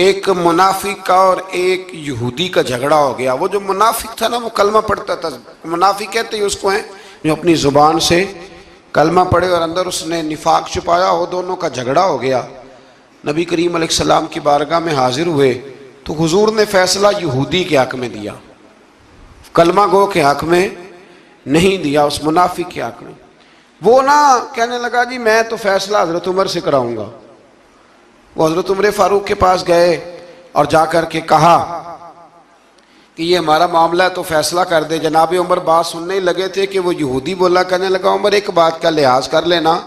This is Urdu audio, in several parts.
ایک منافق کا اور ایک یہودی کا جھگڑا ہو گیا. وہ جو منافق تھا نا وہ کلمہ پڑھتا تھا. منافق کہتے ہیں اس کو ہیں جو اپنی زبان سے کلمہ پڑھے اور اندر اس نے نفاق چھپایا. وہ دونوں کا جھگڑا ہو گیا. نبی کریم علیہ السلام کی بارگاہ میں حاضر ہوئے تو حضور نے فیصلہ یہودی کے حق میں دیا, کلمہ گو کے حق میں نہیں دیا, اس منافق کے حق میں. وہ نہ کہنے لگا جی میں تو فیصلہ حضرت عمر سے کراؤں گا. وہ حضرت عمر فاروق کے پاس گئے اور جا کر کے کہا کہ یہ ہمارا معاملہ ہے تو فیصلہ کر دے. جناب عمر بات سننے ہی لگے تھے کہ وہ یہودی بولا, کہنے لگا عمر ایک بات کا لحاظ کر لینا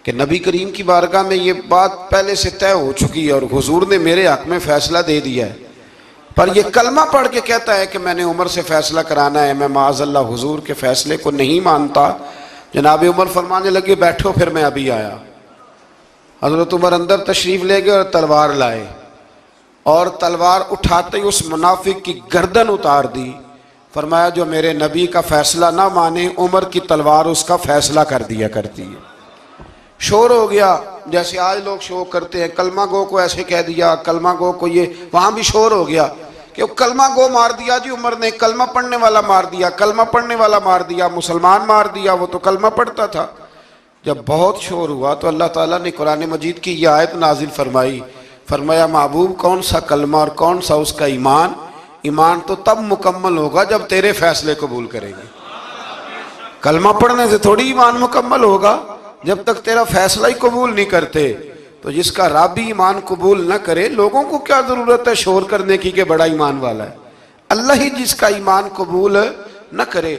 کہ نبی کریم کی بارگاہ میں یہ بات پہلے سے طے ہو چکی ہے اور حضور نے میرے حق میں فیصلہ دے دیا ہے, پر یہ کلمہ پڑھ کے کہتا ہے کہ میں نے عمر سے فیصلہ کرانا ہے, میں معاذ اللہ حضور کے فیصلے کو نہیں مانتا. جناب عمر فرمانے لگے بیٹھو پھر میں ابھی آیا. حضرت عمر اندر تشریف لے گئے اور تلوار لائے اور تلوار اٹھاتے ہی اس منافق کی گردن اتار دی. فرمایا جو میرے نبی کا فیصلہ نہ مانے عمر کی تلوار اس کا فیصلہ کر دیا کرتی ہے. شور ہو گیا جیسے آج لوگ شور کرتے ہیں, کلمہ گو کو ایسے کہہ دیا, کلمہ گو کو یہ, وہاں بھی شور ہو گیا کہ وہ کلمہ گو مار دیا جی عمر نے, کلمہ پڑھنے والا مار دیا, کلمہ پڑھنے والا مار دیا, مسلمان مار دیا, وہ تو کلمہ پڑھتا تھا. جب بہت شور ہوا تو اللہ تعالیٰ نے قرآن مجید کی یہ آیت نازل فرمائی. فرمایا محبوب کون سا کلمہ اور کون سا اس کا ایمان, ایمان تو تب مکمل ہوگا جب تیرے فیصلے قبول کرے گی. کلمہ پڑھنے سے تھوڑی ایمان مکمل ہوگا, جب تک تیرا فیصلہ ہی قبول نہیں کرتے. تو جس کا رب ہی ایمان قبول نہ کرے لوگوں کو کیا ضرورت ہے شور کرنے کی کہ بڑا ایمان والا ہے. اللہ ہی جس کا ایمان قبول نہ کرے